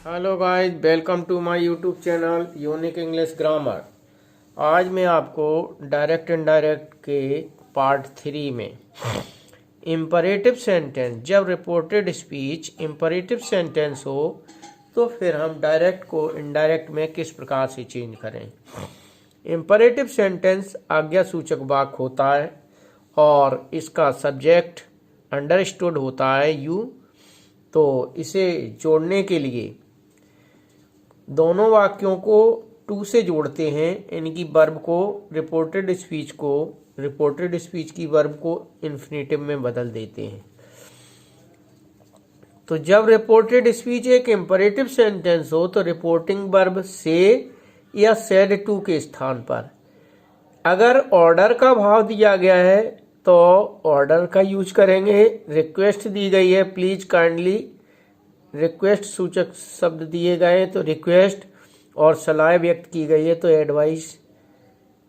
Hello guys, welcome to my YouTube channel unique English grammar. आज मैं आपको direct indirect के पार्ट 3 में इम्परेटिव सेंटेंस, जब रिपोर्टेड स्पीच इम्परेटिव सेंटेंस हो तो फिर हम डायरेक्ट को इनडायरेक्ट में किस प्रकार से चेंज करें। इम्परेटिव सेंटेंस आज्ञा सूचक वाक्य होता है और इसका सब्जेक्ट अंडरस्टूड होता है यू। तो इसे जोड़ने के लिए दोनों वाक्यों को टू से जोड़ते हैं, इनकी वर्ब को रिपोर्टेड स्पीच की वर्ब को इन्फिनेटिव में बदल देते हैं। तो जब रिपोर्टेड स्पीच एक इम्परेटिव सेंटेंस हो तो रिपोर्टिंग वर्ब से या सेड टू के स्थान पर अगर ऑर्डर का भाव दिया गया है तो ऑर्डर का यूज करेंगे। रिक्वेस्ट दी गई है प्लीज काइंडली, रिक्वेस्ट सूचक शब्द दिए गए हैं तो रिक्वेस्ट, और सलाह व्यक्त की गई है तो एडवाइस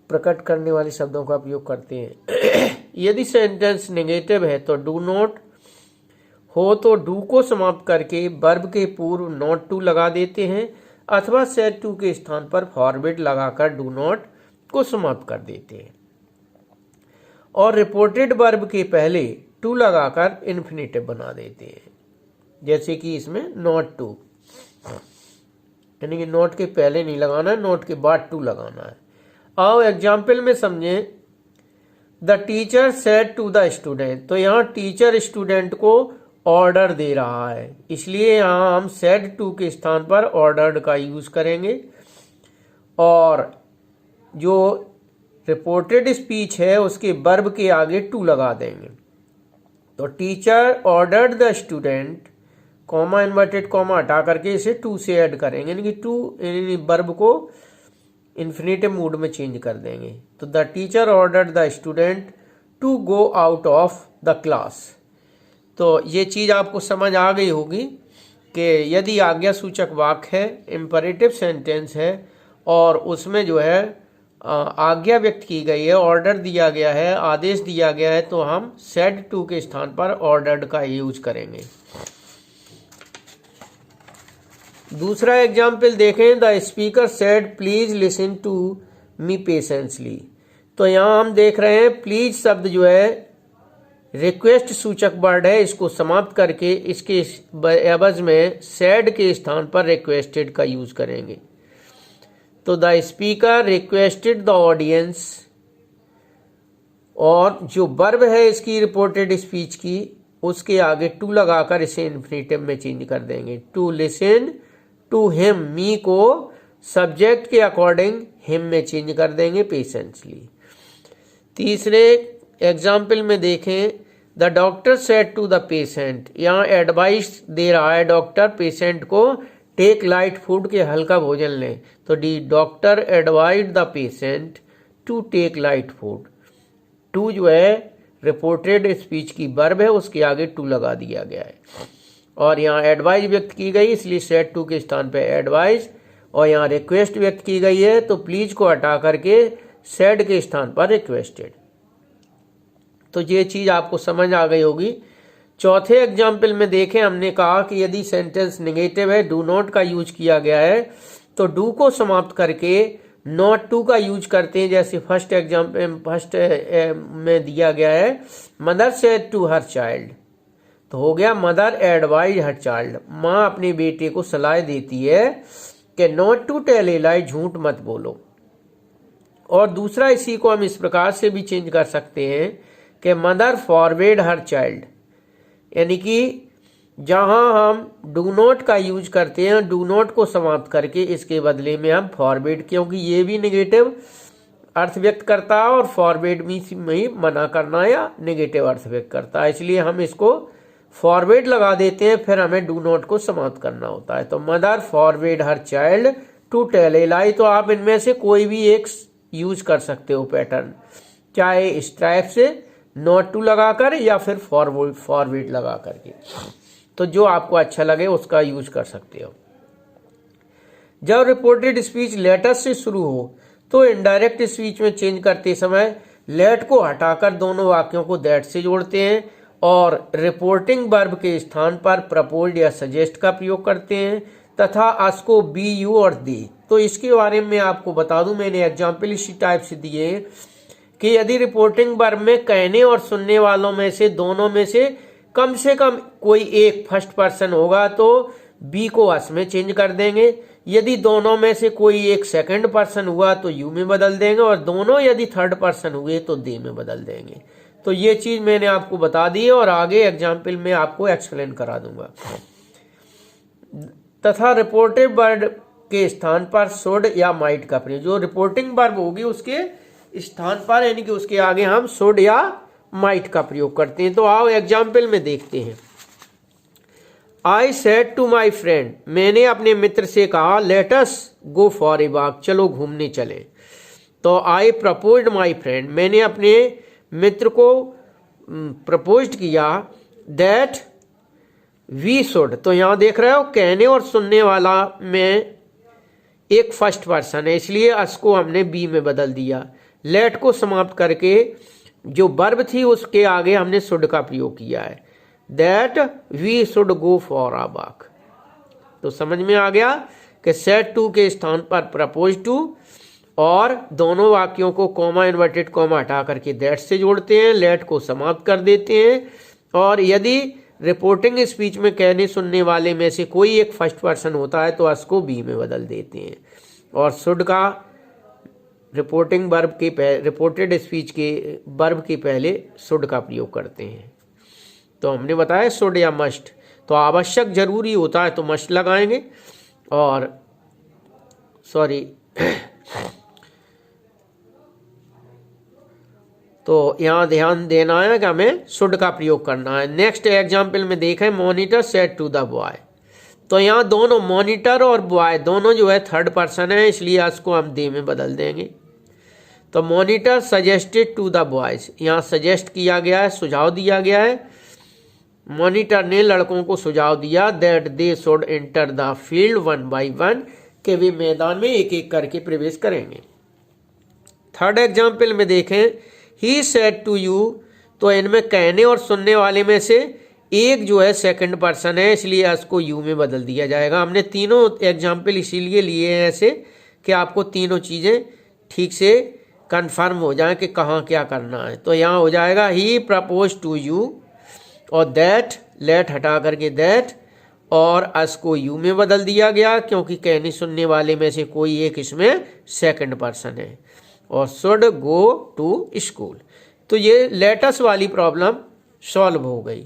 प्रकट करने वाले शब्दों का उपयोग करते हैं। यदि सेंटेंस नेगेटिव है तो डू नॉट हो तो डू को समाप्त करके वर्ब के पूर्व नॉट टू लगा देते हैं अथवा सेड टू के स्थान पर फॉरवर्ड लगाकर डू नॉट को समाप्त कर देते हैं और रिपोर्टेड वर्ब के पहले टू लगाकर इन्फिनेटिव बना देते हैं, जैसे कि इसमें नॉट टू, यानी कि नॉट के पहले नहीं लगाना है, नॉट के बाद टू लगाना है। आओ एग्जाम्पल में समझें। The teacher said to the student, तो यहाँ टीचर स्टूडेंट को ऑर्डर दे रहा है, इसलिए यहाँ हम सेड टू के स्थान पर ऑर्डर्ड का यूज करेंगे और जो रिपोर्टेड स्पीच है उसके वर्ब के आगे टू लगा देंगे। तो teacher ordered the student, comma inverted comma हटा करके इसे टू से ऐड करेंगे, यानी कि टू वर्ब को इन्फिनेटिव मूड में चेंज कर देंगे। तो the teacher ordered the student to go out of the class. तो ये चीज आपको समझ आ गई होगी कि यदि आज्ञा सूचक वाक्य है, इम्परेटिव सेंटेंस है और उसमें जो है आज्ञा व्यक्त की गई है, ऑर्डर दिया गया है, आदेश दिया गया है, तो हम सेड टू के स्थान पर ऑर्डर्ड का यूज करेंगे। दूसरा एग्जाम्पल देखें। The speaker said please listen to me patiently. तो यहाँ हम देख रहे हैं प्लीज शब्द जो है रिक्वेस्ट सूचक वर्ड है, इसको समाप्त करके इसके एवज में सेड के स्थान पर रिक्वेस्टेड का यूज करेंगे। तो the speaker requested the audience, और जो वर्ब है इसकी रिपोर्टेड स्पीच की उसके आगे टू लगाकर इसे इन्फिनेटिव में चेंज कर देंगे। टू लिसन टू हिम, मी को सब्जेक्ट के अकॉर्डिंग हिम में चेंज कर देंगे पेशेंटली। तीसरे एग्जाम्पल में देखें। The doctor said to the patient, यहाँ एडवाइस दे रहा है डॉक्टर पेशेंट को टेक लाइट फूड, के हल्का भोजन लें। तो the doctor advised the patient to take light food. To जो है रिपोर्टेड स्पीच की वर्ब है, उसके आगे टू लगा दिया गया है और यहाँ एडवाइज व्यक्त की गई इसलिए सेड टू के स्थान पे एडवाइज, और यहाँ रिक्वेस्ट व्यक्त की गई है तो प्लीज को हटा करके सेड के स्थान पर रिक्वेस्टेड। तो ये चीज आपको समझ आ गई होगी। चौथे एग्जाम्पल में देखें, हमने कहा कि यदि सेंटेंस नेगेटिव है, डू नॉट का यूज किया गया है तो डू को समाप्त करके नॉट टू का यूज करते हैं, जैसे फर्स्ट में दिया गया है mother said to her child, तो हो गया मदर एडवाइज हर चाइल्ड। माँ अपने बेटे को सलाह देती है कि नॉट टू टेल ए लाई, झूठ मत बोलो। और दूसरा इसी को हम इस प्रकार से भी चेंज कर सकते हैं कि मदर फॉरवर्ड हर चाइल्ड, यानी कि जहां हम डू नॉट का यूज करते हैं डू नॉट को समाप्त करके इसके बदले में हम फॉरवर्ड, क्योंकि ये भी नेगेटिव अर्थ व्यक्त करता है और फॉरवर्ड में मना करना या नेगेटिव अर्थ व्यक्त करता है, इसलिए हम इसको फॉरवर्ड लगा देते हैं, फिर हमें डू नॉट को समाप्त करना होता है। तो mother forward her child to tell a lie, तो आप इनमें से कोई भी एक यूज कर सकते हो पैटर्न, चाहे स्ट्राइप से नॉट टू लगाकर या फिर फॉरवर्ड लगा करके, तो जो आपको अच्छा लगे उसका यूज कर सकते हो। जब रिपोर्टेड स्पीच लेटर से शुरू हो तो इनडायरेक्ट स्पीच में चेंज करते समय लेट को हटाकर दोनों वाक्यों को दैट से जोड़ते हैं और रिपोर्टिंग वर्ब के स्थान पर प्रपोज्ड या सजेस्ट का प्रयोग करते हैं तथा अस को बी, यू और दे। तो इसके बारे में आपको बता दूं, मैंने एग्जाम्पल इसी टाइप से दिए कि यदि रिपोर्टिंग वर्ब में कहने और सुनने वालों में से दोनों में से कम कोई एक फर्स्ट पर्सन होगा तो बी को अस में चेंज कर देंगे। यदि दोनों में से कोई एक सेकंड पर्सन हुआ तो यू में बदल देंगे, और दोनों यदि थर्ड पर्सन हुए तो दे में बदल देंगे। तो ये चीज मैंने आपको बता दी है और आगे एग्जाम्पल में आपको एक्सप्लेन करा दूंगा। तथा रिपोर्टिव वर्ब के स्थान पर शुड या माइट का प्रयोग, जो रिपोर्टिंग वर्ब होगी उसके स्थान पर यानी कि उसके आगे हम शुड या माइट का प्रयोग करते हैं। तो आओ एग्जाम्पल में देखते हैं। I said to my friend, मैंने अपने मित्र से कहा, let us go for a walk, चलो घूमने चले। तो आई प्रपोज्ड माई फ्रेंड, मैंने अपने मित्र को प्रपोज्ड किया, दैट वी शुड। तो यहां देख रहे हो कहने और सुनने वाला में एक फर्स्ट पर्सन है, इसलिए अस को हमने बी में बदल दिया। लेट को समाप्त करके जो वर्ब थी उसके आगे हमने शुड का प्रयोग किया है, that we should go for a walk. तो समझ में आ गया कि सेड टू के स्थान पर प्रपोज टू, और दोनों वाक्यों को कॉमा इन्वर्टेड कॉमा हटा करके दैट से जोड़ते हैं, लेट को समाप्त कर देते हैं। और यदि रिपोर्टिंग स्पीच में कहने सुनने वाले में से कोई एक फर्स्ट पर्सन होता है तो अस को बी में बदल देते हैं, और शुड का रिपोर्टिंग वर्ब के रिपोर्टेड स्पीच के वर्ब के पहले शुड का प्रयोग करते हैं। तो हमने बताया शुड या मस्ट, तो आवश्यक जरूरी होता है तो मस्ट लगाएंगे, और सॉरी तो यहां ध्यान देना है कि हमें शुड का प्रयोग करना है। नेक्स्ट एग्जाम्पल में देखें, monitor said to the boy. तो यहाँ दोनों मॉनिटर और बॉय दोनों जो है थर्ड पर्सन है, इसलिए इसको हम दे में बदल देंगे। तो monitor suggested to the boys, यहाँ सजेस्ट किया गया है, सुझाव दिया गया है। मॉनिटर ने लड़कों को सुझाव दिया that they should enter the field one by one, के वे मैदान में एक एक करके प्रवेश करेंगे। थर्ड एग्जाम्पल में देखें, ही सेड टू यू। तो इनमें कहने और सुनने वाले में से एक जो है सेकंड पर्सन है, इसलिए इसको यू में बदल दिया जाएगा। हमने तीनों एग्जाम्पल इसीलिए लिए हैं ऐसे कि आपको तीनों चीजें ठीक से कंफर्म हो जाए कि कहाँ क्या करना है। तो यहाँ हो जाएगा ही प्रपोज टू यू, और दैट लेट हटा करके दैट, और अस को यू में बदल दिया गया क्योंकि कहने सुनने वाले में से कोई एक इसमें सेकंड पर्सन है, और शुड गो टू स्कूल। तो ये लेटस वाली प्रॉब्लम सॉल्व हो गई।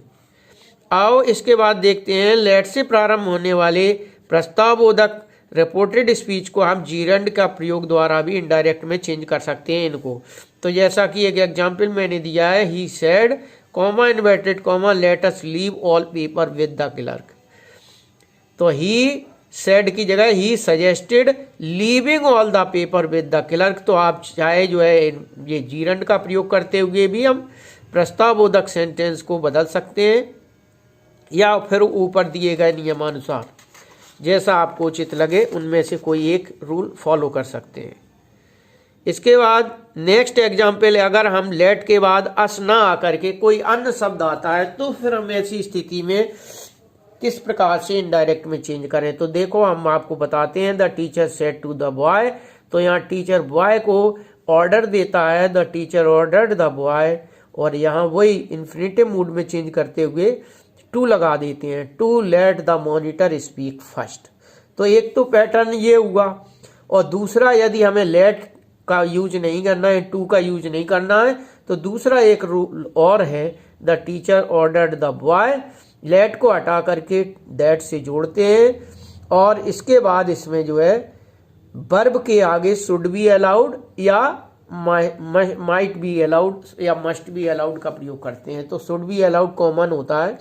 आओ इसके बाद देखते हैं, लेट से प्रारंभ होने वाले प्रस्तावबोधक रिपोर्टेड स्पीच को हम जीरंड का प्रयोग द्वारा भी इनडायरेक्ट में चेंज कर सकते हैं इनको। तो जैसा कि एक एग्जाम्पल मैंने दिया है, he said comma inverted comma let us leave all paper with the clerk. तो ही सेड की जगह he suggested leaving all the paper with the clerk. तो आप चाहे जो है ये जीरंड का प्रयोग करते हुए भी हम प्रस्तावबोधक सेंटेंस को बदल सकते हैं, या फिर ऊपर दिए गए नियमानुसार जैसा आपको उचित लगे उनमें से कोई एक रूल फॉलो कर सकते हैं। इसके बाद नेक्स्ट एग्जाम्पल है, अगर हम लेट के बाद अस ना आकर के कोई अन्य शब्द आता है तो फिर हम ऐसी स्थिति में किस प्रकार से इनडायरेक्ट में चेंज करें। तो देखो हम आपको बताते हैं, the teacher said to the boy. तो यहाँ टीचर बॉय को ऑर्डर देता है, the teacher ordered the boy, और यहाँ वही इन्फिनेटिव मूड में चेंज करते हुए टू लगा देते हैं, to let the monitor speak first. तो एक तो पैटर्न ये हुआ, और दूसरा यदि हमें लेट का यूज नहीं करना है, टू का यूज नहीं करना है, तो दूसरा एक रूल और है, the teacher ordered the boy. Let को हटा करके दैट से जोड़ते हैं, और इसके बाद इसमें जो है वर्ब के आगे शुड बी अलाउड या माइट बी अलाउड या मस्ट बी अलाउड का प्रयोग करते हैं। तो शुड बी अलाउड कॉमन होता है,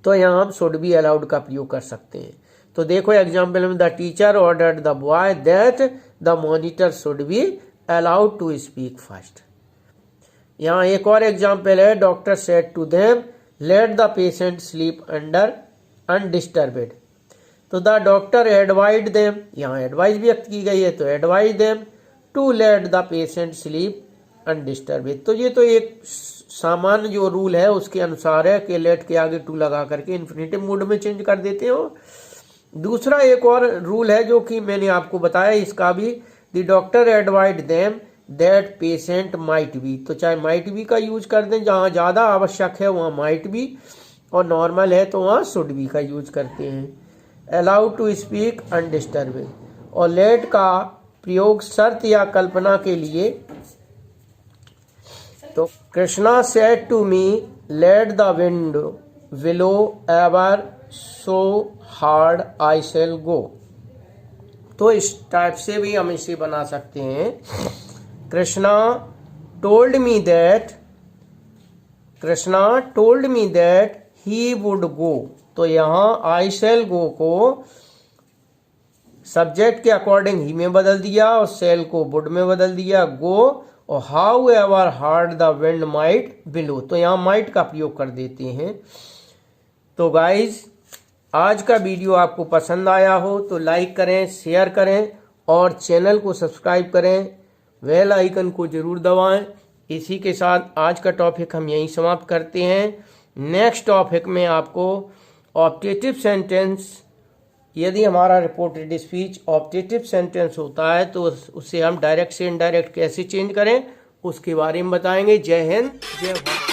तो यहाँ हम शुड बी अलाउड का प्रयोग कर सकते हैं। तो देखो एग्जाम्पल में, the teacher ordered the boy that the monitor should be allowed to speak first. यहाँ एक और एग्जाम्पल है, doctor said to them let the patient sleep under undisturbed. तो द डॉक्टर एडवाइड देम, यहाँ एडवाइस व्यक्त की गई है, तो advise them to let the patient sleep undisturbed. तो ये तो एक सामान्य जो रूल है उसके अनुसार है कि लेट के आगे टू लगा करके इन्फिनेटिव मोड में चेंज कर देते हो। दूसरा एक और रूल है जो कि मैंने आपको बताया, इसका भी द डॉक्टर एडवाइड them that patient might be, तो चाहे माइट बी का यूज कर दें, जहाँ ज़्यादा आवश्यक है वहाँ माइट बी, और नॉर्मल है तो वहाँ शुड बी का यूज करते हैं। अलाउड टू स्पीक अनडिस्टर्बिंग, और लेट का प्रयोग शर्त या कल्पना के लिए, तो Krishna said to me let the wind blow ever so hard I shall go, तो इस टाइप से भी हम इसे बना सकते हैं। Krishna told me that he would go, तो यहाँ आई शेल गो को सब्जेक्ट के अकॉर्डिंग ही में बदल दिया और सेल को वुड में बदल दिया गो, और how ever hard the wind might below, तो यहाँ माइट का प्रयोग कर देते हैं। तो गाइज आज का वीडियो आपको पसंद आया हो तो लाइक करें, शेयर करें और चैनल को सब्सक्राइब करें, बेल आइकन को जरूर दबाएं। इसी के साथ आज का टॉपिक हम यहीं समाप्त करते हैं। नेक्स्ट टॉपिक में आपको ऑप्टेटिव सेंटेंस, यदि हमारा रिपोर्टेड स्पीच ऑप्टेटिव सेंटेंस होता है तो उससे हम डायरेक्ट से इनडायरेक्ट कैसे चेंज करें उसके बारे में बताएंगे। जय हिंद, जय भारत।